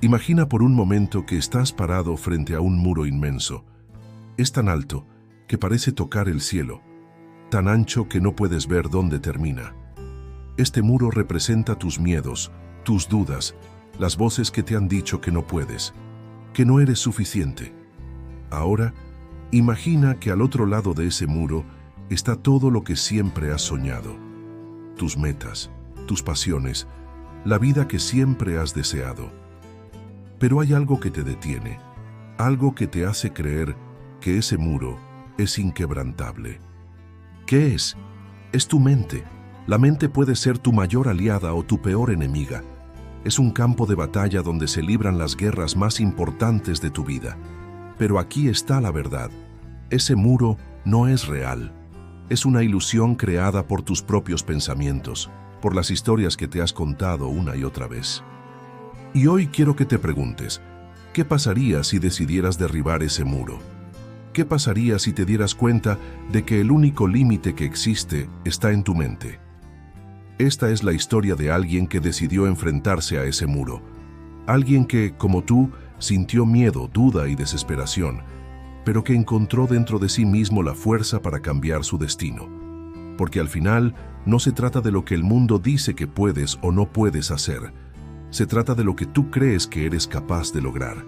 Imagina por un momento que estás parado frente a un muro inmenso. Es tan alto que parece tocar el cielo, tan ancho que no puedes ver dónde termina. Este muro representa tus miedos, tus dudas, las voces que te han dicho que no puedes, que no eres suficiente. Ahora, imagina que al otro lado de ese muro está todo lo que siempre has soñado. Tus metas, tus pasiones, la vida que siempre has deseado. Pero hay algo que te detiene, algo que te hace creer que ese muro es inquebrantable. ¿Qué es? Es tu mente. La mente puede ser tu mayor aliada o tu peor enemiga. Es un campo de batalla donde se libran las guerras más importantes de tu vida. Pero aquí está la verdad. Ese muro no es real. Es una ilusión creada por tus propios pensamientos, por las historias que te has contado una y otra vez. Y hoy quiero que te preguntes, ¿qué pasaría si decidieras derribar ese muro? ¿Qué pasaría si te dieras cuenta de que el único límite que existe está en tu mente? Esta es la historia de alguien que decidió enfrentarse a ese muro. Alguien que, como tú, sintió miedo, duda y desesperación, pero que encontró dentro de sí mismo la fuerza para cambiar su destino. Porque al final, no se trata de lo que el mundo dice que puedes o no puedes hacer. Se trata de lo que tú crees que eres capaz de lograr.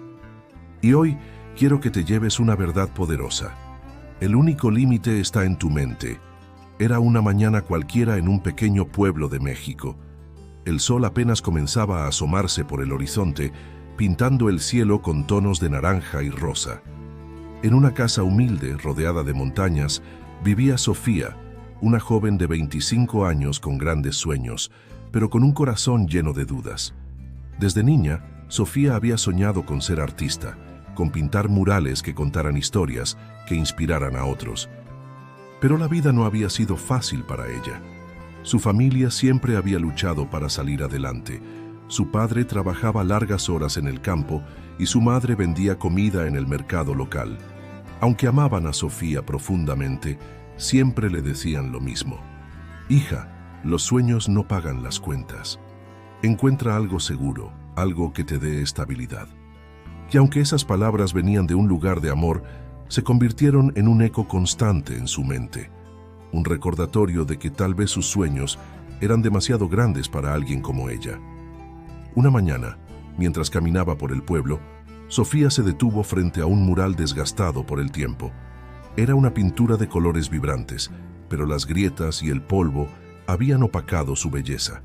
Y hoy quiero que te lleves una verdad poderosa. El único límite está en tu mente. Era una mañana cualquiera en un pequeño pueblo de México. El sol apenas comenzaba a asomarse por el horizonte, pintando el cielo con tonos de naranja y rosa. En una casa humilde, rodeada de montañas, vivía Sofía, una joven de 25 años con grandes sueños, pero con un corazón lleno de dudas. Desde niña, Sofía había soñado con ser artista, con pintar murales que contaran historias, que inspiraran a otros. Pero la vida no había sido fácil para ella. Su familia siempre había luchado para salir adelante. Su padre trabajaba largas horas en el campo y su madre vendía comida en el mercado local. Aunque amaban a Sofía profundamente, siempre le decían lo mismo. Hija, los sueños no pagan las cuentas. Encuentra algo seguro, algo que te dé estabilidad. Y aunque esas palabras venían de un lugar de amor, se convirtieron en un eco constante en su mente. Un recordatorio de que tal vez sus sueños eran demasiado grandes para alguien como ella. Una mañana, mientras caminaba por el pueblo, Sofía se detuvo frente a un mural desgastado por el tiempo. Era una pintura de colores vibrantes, pero las grietas y el polvo habían opacado su belleza.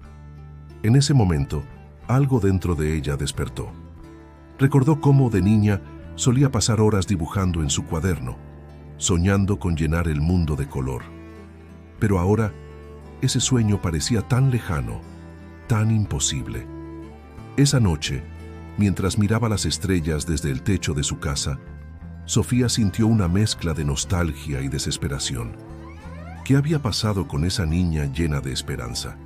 En ese momento, algo dentro de ella despertó. Recordó cómo de niña solía pasar horas dibujando en su cuaderno, soñando con llenar el mundo de color. Pero ahora, ese sueño parecía tan lejano, tan imposible. Esa noche, mientras miraba las estrellas desde el techo de su casa, Sofía sintió una mezcla de nostalgia y desesperación. ¿Qué había pasado con esa niña llena de esperanza?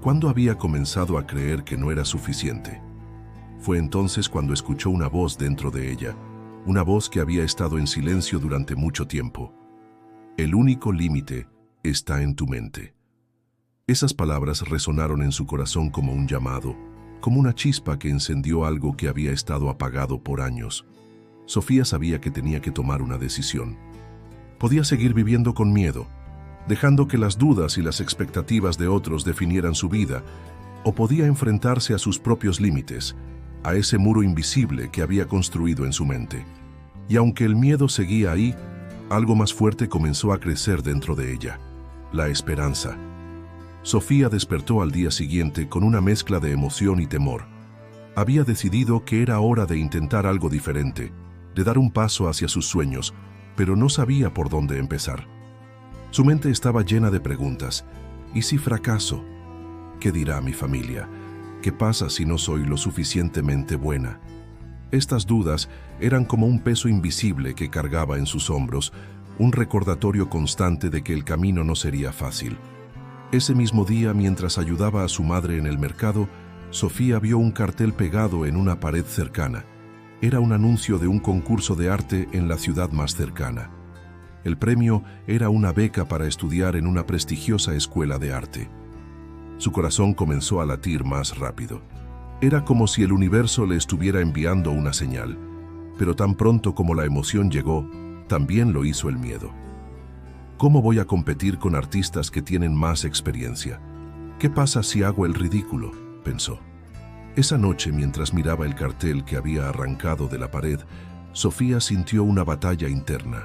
¿Cuándo había comenzado a creer que no era suficiente? Fue entonces cuando escuchó una voz dentro de ella, una voz que había estado en silencio durante mucho tiempo. El único límite está en tu mente. Esas palabras resonaron en su corazón como un llamado, como una chispa que encendió algo que había estado apagado por años. Sofía sabía que tenía que tomar una decisión. Podía seguir viviendo con miedo, dejando que las dudas y las expectativas de otros definieran su vida, o podía enfrentarse a sus propios límites, a ese muro invisible que había construido en su mente. Y aunque el miedo seguía ahí, algo más fuerte comenzó a crecer dentro de ella: la esperanza. Sofía despertó al día siguiente con una mezcla de emoción y temor. Había decidido que era hora de intentar algo diferente, de dar un paso hacia sus sueños, pero no sabía por dónde empezar. Su mente estaba llena de preguntas. ¿Y si fracaso? ¿Qué dirá mi familia? ¿Qué pasa si no soy lo suficientemente buena? Estas dudas eran como un peso invisible que cargaba en sus hombros, un recordatorio constante de que el camino no sería fácil. Ese mismo día, mientras ayudaba a su madre en el mercado, Sofía vio un cartel pegado en una pared cercana. Era un anuncio de un concurso de arte en la ciudad más cercana. El premio era una beca para estudiar en una prestigiosa escuela de arte. Su corazón comenzó a latir más rápido. Era como si el universo le estuviera enviando una señal, pero tan pronto como la emoción llegó, también lo hizo el miedo. ¿Cómo voy a competir con artistas que tienen más experiencia? ¿Qué pasa si hago el ridículo?, pensó. Esa noche, mientras miraba el cartel que había arrancado de la pared, Sofía sintió una batalla interna.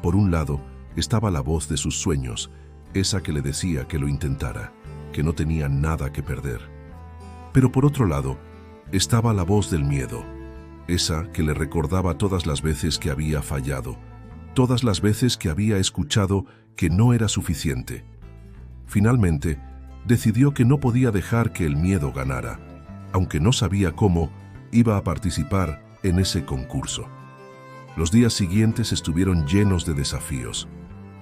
Por un lado, estaba la voz de sus sueños, esa que le decía que lo intentara, que no tenía nada que perder. Pero por otro lado, estaba la voz del miedo, esa que le recordaba todas las veces que había fallado, todas las veces que había escuchado que no era suficiente. Finalmente, decidió que no podía dejar que el miedo ganara. Aunque no sabía cómo, iba a participar en ese concurso. Los días siguientes estuvieron llenos de desafíos.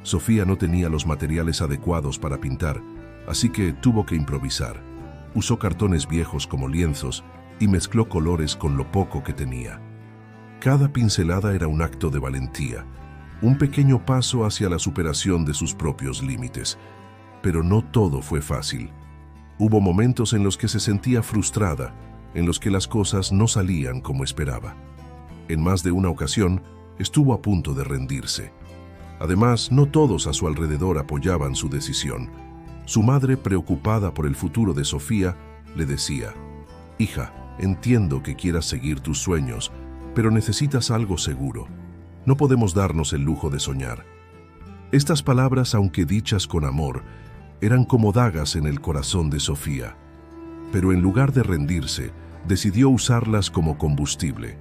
Sofía no tenía los materiales adecuados para pintar, así que tuvo que improvisar. Usó cartones viejos como lienzos y mezcló colores con lo poco que tenía. Cada pincelada era un acto de valentía, un pequeño paso hacia la superación de sus propios límites. Pero no todo fue fácil. Hubo momentos en los que se sentía frustrada, en los que las cosas no salían como esperaba. En más de una ocasión, estuvo a punto de rendirse. Además, no todos a su alrededor apoyaban su decisión. Su madre, preocupada por el futuro de Sofía, le decía: «Hija, entiendo que quieras seguir tus sueños, pero necesitas algo seguro. No podemos darnos el lujo de soñar». Estas palabras, aunque dichas con amor, eran como dagas en el corazón de Sofía. Pero en lugar de rendirse, decidió usarlas como combustible.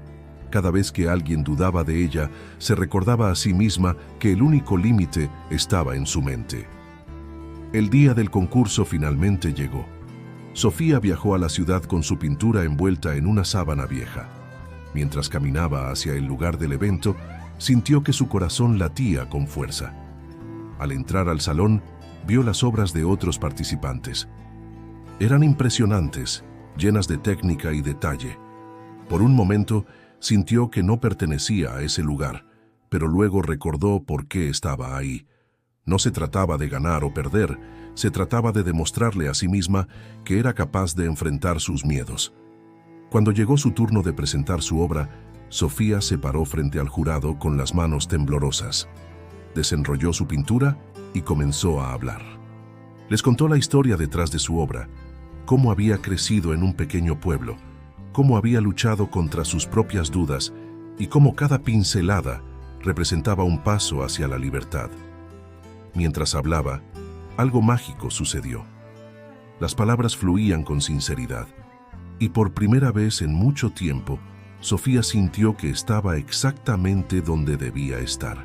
Cada vez que alguien dudaba de ella, se recordaba a sí misma que el único límite estaba en su mente. El día del concurso finalmente llegó. Sofía viajó a la ciudad con su pintura envuelta en una sábana vieja. Mientras caminaba hacia el lugar del evento, sintió que su corazón latía con fuerza. Al entrar al salón, vio las obras de otros participantes. Eran impresionantes, llenas de técnica y detalle. Por un momento, sintió que no pertenecía a ese lugar, pero luego recordó por qué estaba ahí. No se trataba de ganar o perder, se trataba de demostrarle a sí misma que era capaz de enfrentar sus miedos. Cuando llegó su turno de presentar su obra, Sofía se paró frente al jurado con las manos temblorosas. Desenrolló su pintura y comenzó a hablar. Les contó la historia detrás de su obra, cómo había crecido en un pequeño pueblo, cómo había luchado contra sus propias dudas y cómo cada pincelada representaba un paso hacia la libertad. Mientras hablaba, algo mágico sucedió. Las palabras fluían con sinceridad, y por primera vez en mucho tiempo, Sofía sintió que estaba exactamente donde debía estar.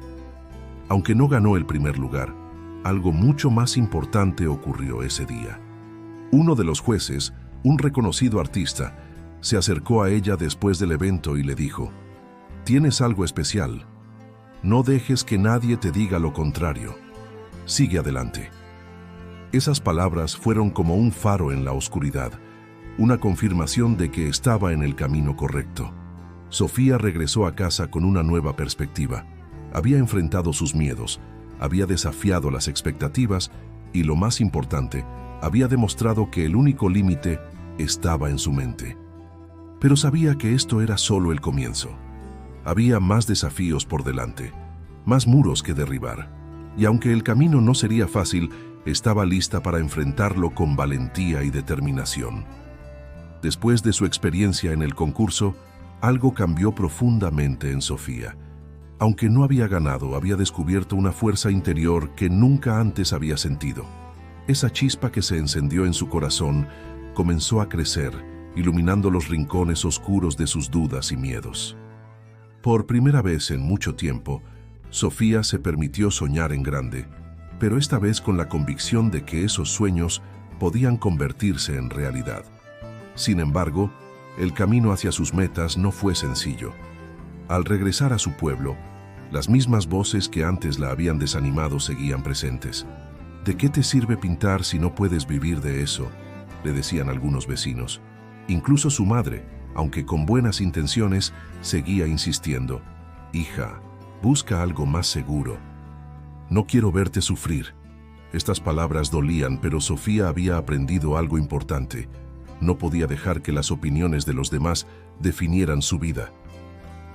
Aunque no ganó el primer lugar, algo mucho más importante ocurrió ese día. Uno de los jueces, un reconocido artista, se acercó a ella después del evento y le dijo: «Tienes algo especial. No dejes que nadie te diga lo contrario. Sigue adelante». Esas palabras fueron como un faro en la oscuridad, una confirmación de que estaba en el camino correcto. Sofía regresó a casa con una nueva perspectiva. Había enfrentado sus miedos, había desafiado las expectativas y, lo más importante, había demostrado que el único límite estaba en su mente. Pero sabía que esto era solo el comienzo. Había más desafíos por delante, más muros que derribar, y aunque el camino no sería fácil, estaba lista para enfrentarlo con valentía y determinación. Después de su experiencia en el concurso, algo cambió profundamente en Sofía. Aunque no había ganado, había descubierto una fuerza interior que nunca antes había sentido. Esa chispa que se encendió en su corazón comenzó a crecer, iluminando los rincones oscuros de sus dudas y miedos. Por primera vez en mucho tiempo, Sofía se permitió soñar en grande, pero esta vez con la convicción de que esos sueños podían convertirse en realidad. Sin embargo, el camino hacia sus metas no fue sencillo. Al regresar a su pueblo, las mismas voces que antes la habían desanimado seguían presentes. «¿De qué te sirve pintar si no puedes vivir de eso?», le decían algunos vecinos. Incluso su madre, aunque con buenas intenciones, seguía insistiendo: «Hija, busca algo más seguro. No quiero verte sufrir». Estas palabras dolían, pero Sofía había aprendido algo importante. No podía dejar que las opiniones de los demás definieran su vida.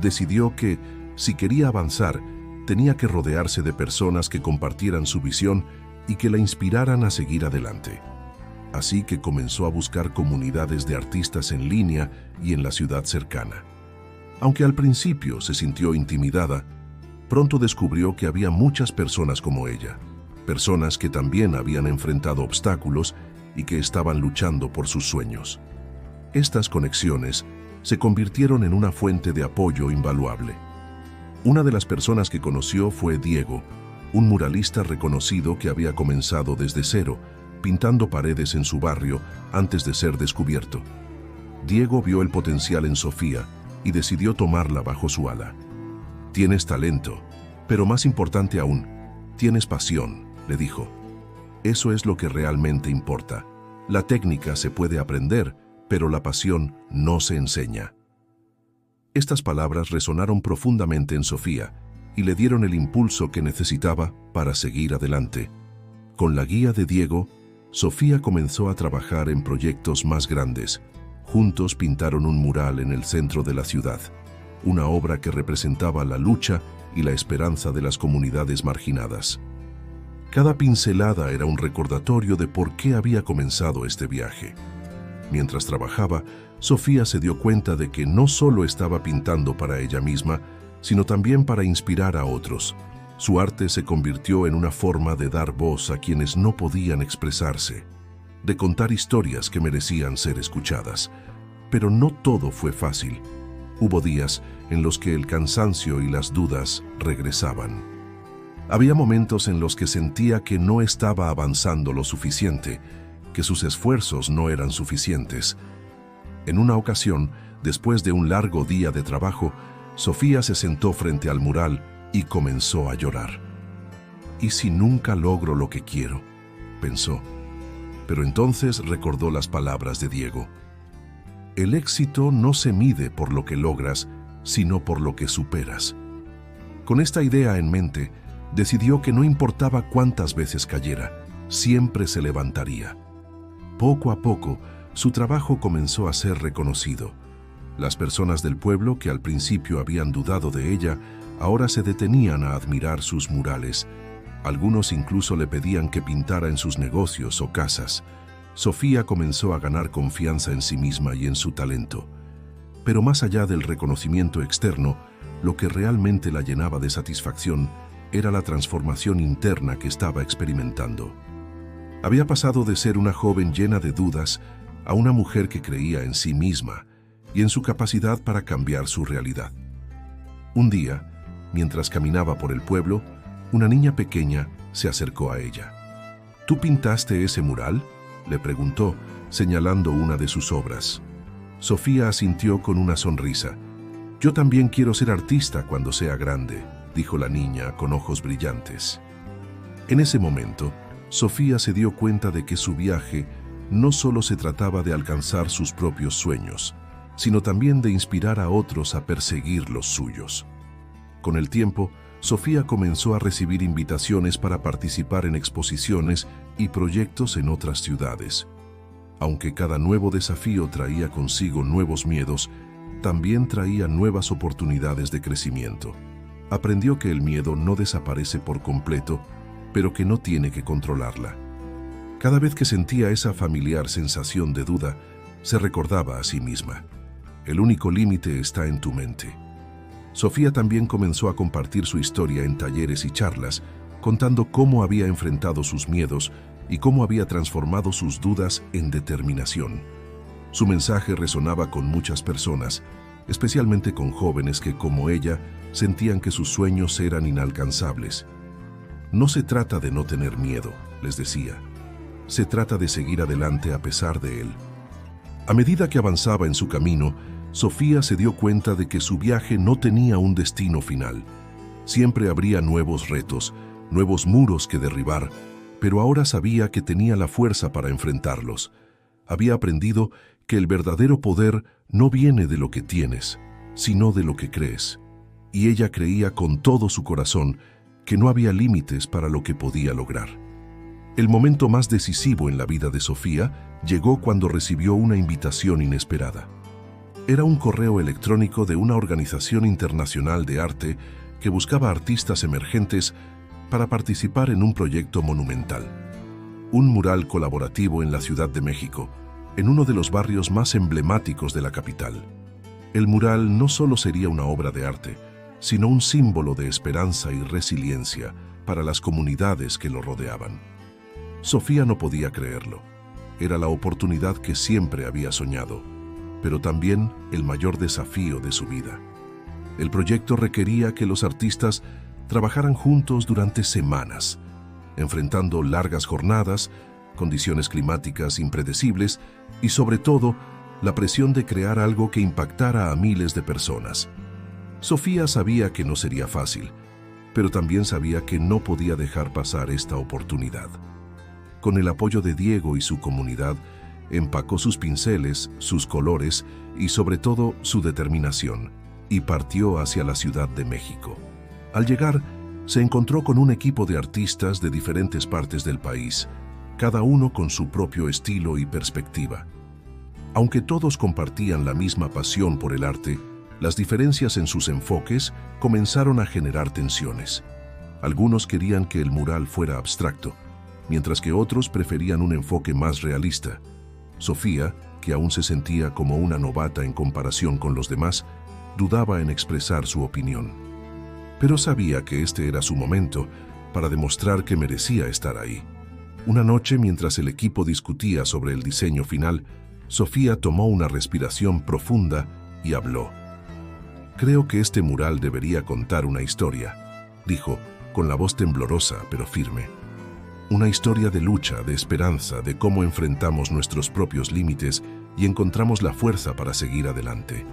Decidió que, si quería avanzar, tenía que rodearse de personas que compartieran su visión y que la inspiraran a seguir adelante. Así que comenzó a buscar comunidades de artistas en línea y en la ciudad cercana. Aunque al principio se sintió intimidada, pronto descubrió que había muchas personas como ella, personas que también habían enfrentado obstáculos y que estaban luchando por sus sueños. Estas conexiones se convirtieron en una fuente de apoyo invaluable. Una de las personas que conoció fue Diego, un muralista reconocido que había comenzado desde cero, pintando paredes en su barrio antes de ser descubierto. Diego vio el potencial en Sofía y decidió tomarla bajo su ala. «Tienes talento, pero más importante aún, tienes pasión», le dijo. «Eso es lo que realmente importa. La técnica se puede aprender, pero la pasión no se enseña». Estas palabras resonaron profundamente en Sofía y le dieron el impulso que necesitaba para seguir adelante. Con la guía de Diego, Sofía comenzó a trabajar en proyectos más grandes. Juntos pintaron un mural en el centro de la ciudad, una obra que representaba la lucha y la esperanza de las comunidades marginadas. Cada pincelada era un recordatorio de por qué había comenzado este viaje. Mientras trabajaba, Sofía se dio cuenta de que no solo estaba pintando para ella misma, sino también para inspirar a otros. Su arte se convirtió en una forma de dar voz a quienes no podían expresarse, de contar historias que merecían ser escuchadas. Pero no todo fue fácil. Hubo días en los que el cansancio y las dudas regresaban. Había momentos en los que sentía que no estaba avanzando lo suficiente, que sus esfuerzos no eran suficientes. En una ocasión, después de un largo día de trabajo, Sofía se sentó frente al mural y comenzó a llorar. «¿Y si nunca logro lo que quiero?», pensó. Pero entonces recordó las palabras de Diego. «El éxito no se mide por lo que logras, sino por lo que superas». Con esta idea en mente, decidió que no importaba cuántas veces cayera, siempre se levantaría. Poco a poco, su trabajo comenzó a ser reconocido. Las personas del pueblo que al principio habían dudado de ella, ahora se detenían a admirar sus murales. Algunos incluso le pedían que pintara en sus negocios o casas. Sofía comenzó a ganar confianza en sí misma y en su talento. Pero más allá del reconocimiento externo, lo que realmente la llenaba de satisfacción era la transformación interna que estaba experimentando. Había pasado de ser una joven llena de dudas a una mujer que creía en sí misma y en su capacidad para cambiar su realidad. Un día, mientras caminaba por el pueblo, una niña pequeña se acercó a ella. «¿Tú pintaste ese mural?», le preguntó, señalando una de sus obras. Sofía asintió con una sonrisa. «Yo también quiero ser artista cuando sea grande», dijo la niña con ojos brillantes. En ese momento, Sofía se dio cuenta de que su viaje no solo se trataba de alcanzar sus propios sueños, sino también de inspirar a otros a perseguir los suyos. Con el tiempo, Sofía comenzó a recibir invitaciones para participar en exposiciones y proyectos en otras ciudades. Aunque cada nuevo desafío traía consigo nuevos miedos, también traía nuevas oportunidades de crecimiento. Aprendió que el miedo no desaparece por completo, pero que no tiene que controlarla. Cada vez que sentía esa familiar sensación de duda, se recordaba a sí misma: el único límite está en tu mente. Sofía también comenzó a compartir su historia en talleres y charlas, contando cómo había enfrentado sus miedos y cómo había transformado sus dudas en determinación. Su mensaje resonaba con muchas personas, especialmente con jóvenes que, como ella, sentían que sus sueños eran inalcanzables. «No se trata de no tener miedo», les decía. «Se trata de seguir adelante a pesar de él». A medida que avanzaba en su camino, Sofía se dio cuenta de que su viaje no tenía un destino final. Siempre habría nuevos retos, nuevos muros que derribar, pero ahora sabía que tenía la fuerza para enfrentarlos. Había aprendido que el verdadero poder no viene de lo que tienes, sino de lo que crees. Y ella creía con todo su corazón que no había límites para lo que podía lograr. El momento más decisivo en la vida de Sofía llegó cuando recibió una invitación inesperada. Era un correo electrónico de una organización internacional de arte que buscaba artistas emergentes para participar en un proyecto monumental. Un mural colaborativo en la Ciudad de México, en uno de los barrios más emblemáticos de la capital. El mural no solo sería una obra de arte, sino un símbolo de esperanza y resiliencia para las comunidades que lo rodeaban. Sofía no podía creerlo. Era la oportunidad que siempre había soñado, pero también el mayor desafío de su vida. El proyecto requería que los artistas trabajaran juntos durante semanas, enfrentando largas jornadas, condiciones climáticas impredecibles y, sobre todo, la presión de crear algo que impactara a miles de personas. Sofía sabía que no sería fácil, pero también sabía que no podía dejar pasar esta oportunidad. Con el apoyo de Diego y su comunidad, empacó sus pinceles, sus colores y, sobre todo, su determinación, y partió hacia la Ciudad de México. Al llegar, se encontró con un equipo de artistas de diferentes partes del país, cada uno con su propio estilo y perspectiva. Aunque todos compartían la misma pasión por el arte, las diferencias en sus enfoques comenzaron a generar tensiones. Algunos querían que el mural fuera abstracto, mientras que otros preferían un enfoque más realista. Sofía, que aún se sentía como una novata en comparación con los demás, dudaba en expresar su opinión. Pero sabía que este era su momento para demostrar que merecía estar ahí. Una noche, mientras el equipo discutía sobre el diseño final, Sofía tomó una respiración profunda y habló. «Creo que este mural debería contar una historia», dijo, con la voz temblorosa pero firme. «Una historia de lucha, de esperanza, de cómo enfrentamos nuestros propios límites y encontramos la fuerza para seguir adelante.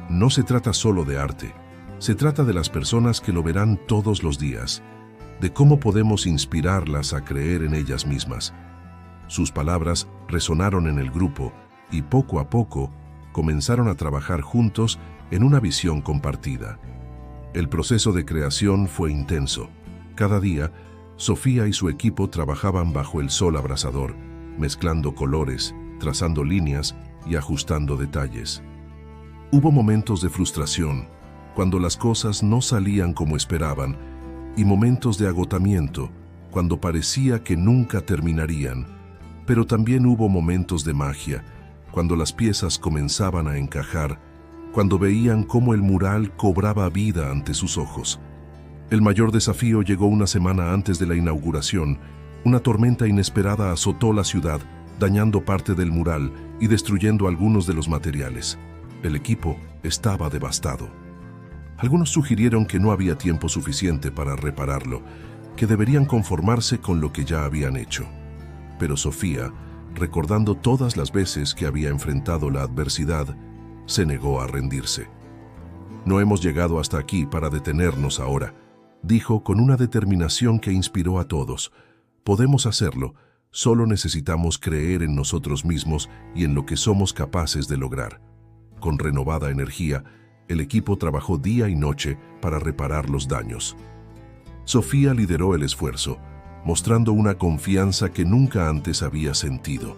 No se trata solo de arte, se trata de las personas que lo verán todos los días, de cómo podemos inspirarlas a creer en ellas mismas». Sus palabras resonaron en el grupo y poco a poco comenzaron a trabajar juntos en una visión compartida. El proceso de creación fue intenso. Cada día, Sofía y su equipo trabajaban bajo el sol abrasador, mezclando colores, trazando líneas y ajustando detalles. Hubo momentos de frustración, cuando las cosas no salían como esperaban, y momentos de agotamiento, cuando parecía que nunca terminarían. Pero también hubo momentos de magia, cuando las piezas comenzaban a encajar, cuando veían cómo el mural cobraba vida ante sus ojos. El mayor desafío llegó una semana antes de la inauguración. Una tormenta inesperada azotó la ciudad, dañando parte del mural y destruyendo algunos de los materiales. El equipo estaba devastado. Algunos sugirieron que no había tiempo suficiente para repararlo, que deberían conformarse con lo que ya habían hecho. Pero Sofía, recordando todas las veces que había enfrentado la adversidad, se negó a rendirse. «No hemos llegado hasta aquí para detenernos ahora», dijo con una determinación que inspiró a todos. «Podemos hacerlo, solo necesitamos creer en nosotros mismos y en lo que somos capaces de lograr». Con renovada energía, el equipo trabajó día y noche para reparar los daños. Sofía lideró el esfuerzo, mostrando una confianza que nunca antes había sentido.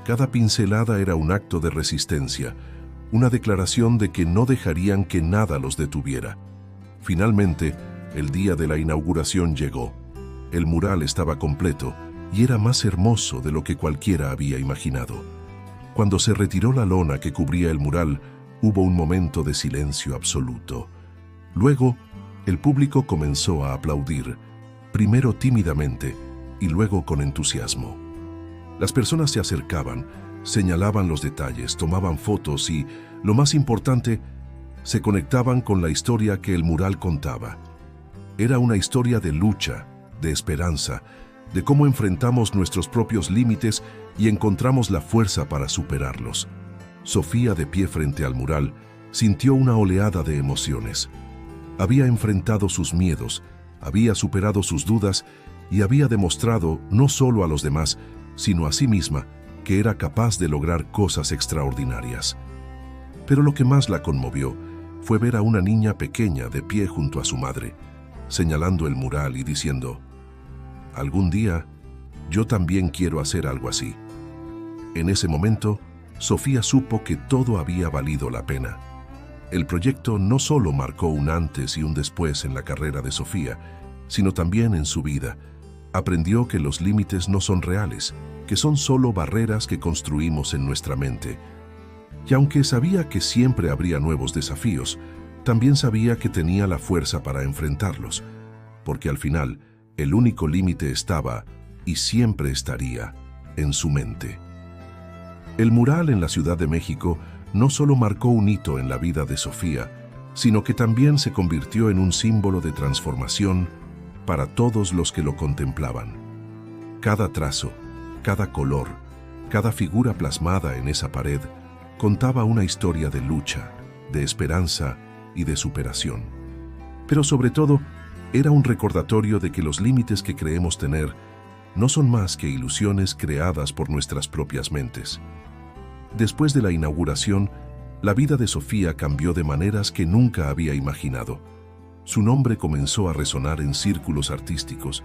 Cada pincelada era un acto de resistencia, una declaración de que no dejarían que nada los detuviera. Finalmente, el día de la inauguración llegó. El mural estaba completo y era más hermoso de lo que cualquiera había imaginado. Cuando se retiró la lona que cubría el mural, hubo un momento de silencio absoluto. Luego, el público comenzó a aplaudir, primero tímidamente y luego con entusiasmo. Las personas se acercaban, señalaban los detalles, tomaban fotos y, lo más importante, se conectaban con la historia que el mural contaba. Era una historia de lucha, de esperanza, de cómo enfrentamos nuestros propios límites y encontramos la fuerza para superarlos. Sofía, de pie frente al mural, sintió una oleada de emociones. Había enfrentado sus miedos, había superado sus dudas y había demostrado, no solo a los demás, sino a sí misma, que era capaz de lograr cosas extraordinarias. Pero lo que más la conmovió fue ver a una niña pequeña de pie junto a su madre, señalando el mural y diciendo: «Algún día yo también quiero hacer algo así. En ese momento, Sofía supo que todo había valido la pena. El proyecto no solo marcó un antes y un después en la carrera de Sofía, sino también en su vida. Aprendió que los límites no son reales, que son solo barreras que construimos en nuestra mente. Y aunque sabía que siempre habría nuevos desafíos, también sabía que tenía la fuerza para enfrentarlos, porque al final, el único límite estaba, y siempre estaría, en su mente. El mural en la Ciudad de México no solo marcó un hito en la vida de Sofía, sino que también se convirtió en un símbolo de transformación para todos los que lo contemplaban. Cada trazo, cada color, cada figura plasmada en esa pared contaba una historia de lucha, de esperanza y de superación. Pero sobre todo, era un recordatorio de que los límites que creemos tener no son más que ilusiones creadas por nuestras propias mentes. Después de la inauguración, la vida de Sofía cambió de maneras que nunca había imaginado. Su nombre comenzó a resonar en círculos artísticos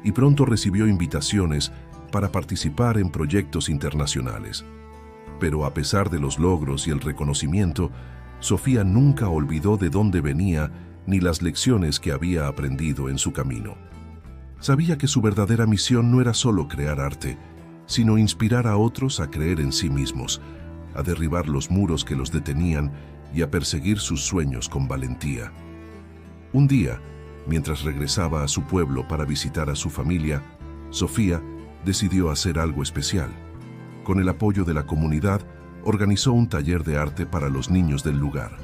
y pronto recibió invitaciones para participar en proyectos internacionales. Pero a pesar de los logros y el reconocimiento, Sofía nunca olvidó de dónde venía ni las lecciones que había aprendido en su camino. Sabía que su verdadera misión no era solo crear arte, sino inspirar a otros a creer en sí mismos, a derribar los muros que los detenían y a perseguir sus sueños con valentía. Un día, mientras regresaba a su pueblo para visitar a su familia, Sofía decidió hacer algo especial. Con el apoyo de la comunidad, organizó un taller de arte para los niños del lugar.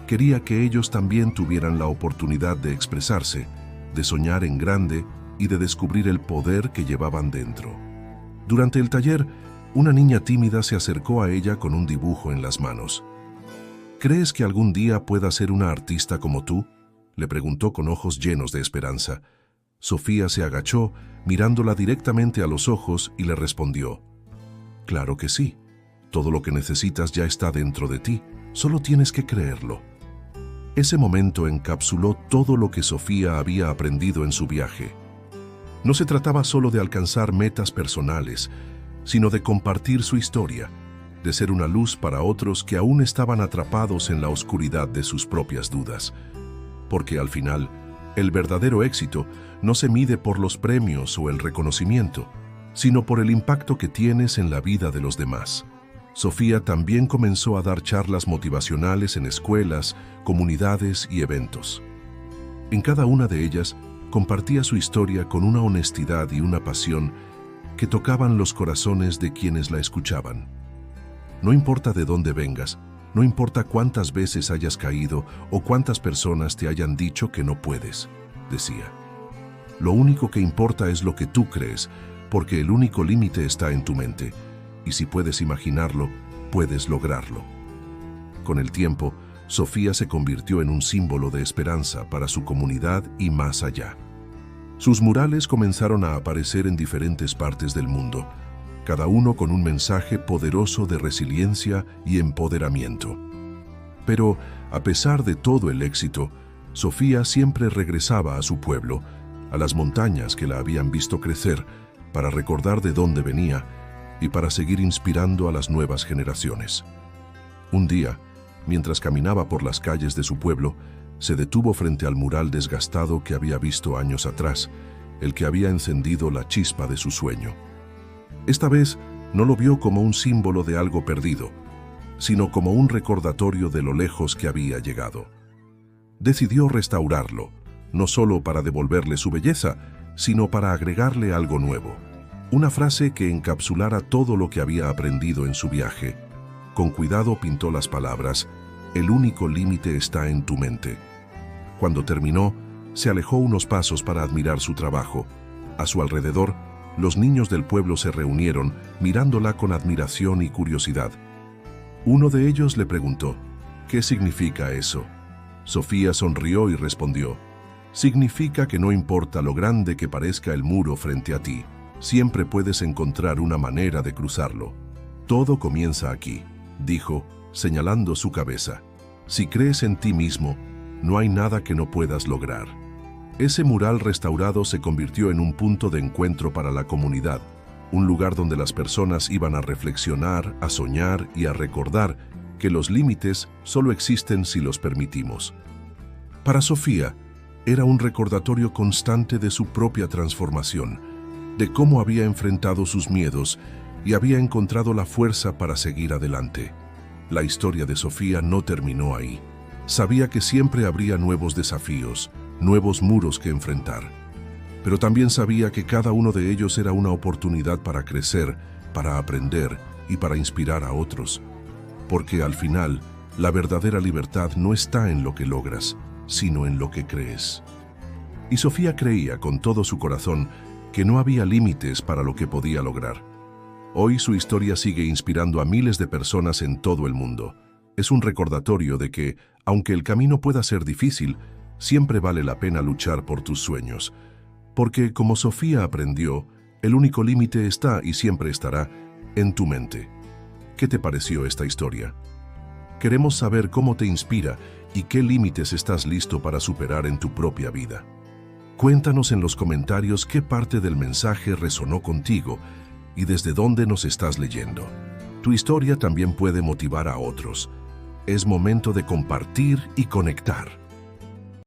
Quería que ellos también tuvieran la oportunidad de expresarse, de soñar en grande y de descubrir el poder que llevaban dentro. Durante el taller, una niña tímida se acercó a ella con un dibujo en las manos. ¿Crees que algún día pueda ser una artista como tú?, le preguntó con ojos llenos de esperanza. Sofía se agachó, mirándola directamente a los ojos, y le respondió: «Claro que sí. Todo lo que necesitas ya está dentro de ti, solo tienes que creerlo». Ese momento encapsuló todo lo que Sofía había aprendido en su viaje. No se trataba solo de alcanzar metas personales, sino de compartir su historia, de ser una luz para otros que aún estaban atrapados en la oscuridad de sus propias dudas. Porque al final, el verdadero éxito no se mide por los premios o el reconocimiento, sino por el impacto que tienes en la vida de los demás. Sofía también comenzó a dar charlas motivacionales en escuelas, comunidades y eventos. En cada una de ellas, compartía su historia con una honestidad y una pasión que tocaban los corazones de quienes la escuchaban. No importa de dónde vengas, no importa cuántas veces hayas caído o cuántas personas te hayan dicho que no puedes, decía. Lo único que importa es lo que tú crees, porque el único límite está en tu mente, y si puedes imaginarlo, puedes lograrlo. Con el tiempo, Sofía se convirtió en un símbolo de esperanza para su comunidad y más allá. Sus murales comenzaron a aparecer en diferentes partes del mundo, cada uno con un mensaje poderoso de resiliencia y empoderamiento. Pero, a pesar de todo el éxito, Sofía siempre regresaba a su pueblo, a las montañas que la habían visto crecer, para recordar de dónde venía y para seguir inspirando a las nuevas generaciones. Un día, mientras caminaba por las calles de su pueblo, se detuvo frente al mural desgastado que había visto años atrás, el que había encendido la chispa de su sueño. Esta vez no lo vio como un símbolo de algo perdido, sino como un recordatorio de lo lejos que había llegado. Decidió restaurarlo, no solo para devolverle su belleza, sino para agregarle algo nuevo. Una frase que encapsulara todo lo que había aprendido en su viaje. Con cuidado pintó las palabras: «El único límite está en tu mente». Cuando terminó, se alejó unos pasos para admirar su trabajo. A su alrededor, los niños del pueblo se reunieron, mirándola con admiración y curiosidad. Uno de ellos le preguntó: «¿Qué significa eso?». Sofía sonrió y respondió: «Significa que no importa lo grande que parezca el muro frente a ti, siempre puedes encontrar una manera de cruzarlo. Todo comienza aquí», dijo, señalando su cabeza. «Si crees en ti mismo, no hay nada que no puedas lograr». Ese mural restaurado se convirtió en un punto de encuentro para la comunidad, un lugar donde las personas iban a reflexionar, a soñar y a recordar que los límites solo existen si los permitimos. Para Sofía, era un recordatorio constante de su propia transformación, de cómo había enfrentado sus miedos y había encontrado la fuerza para seguir adelante. La historia de Sofía no terminó ahí. Sabía que siempre habría nuevos desafíos, nuevos muros que enfrentar. Pero también sabía que cada uno de ellos era una oportunidad para crecer, para aprender y para inspirar a otros. Porque al final, la verdadera libertad no está en lo que logras, sino en lo que crees. Y Sofía creía con todo su corazón que no había límites para lo que podía lograr. Hoy su historia sigue inspirando a miles de personas en todo el mundo. Es un recordatorio de que, aunque el camino pueda ser difícil, siempre vale la pena luchar por tus sueños. Porque, como Sofía aprendió, el único límite está y siempre estará en tu mente. ¿Qué te pareció esta historia? Queremos saber cómo te inspira y qué límites estás listo para superar en tu propia vida. Cuéntanos en los comentarios qué parte del mensaje resonó contigo y desde dónde nos estás leyendo. Tu historia también puede motivar a otros. Es momento de compartir y conectar.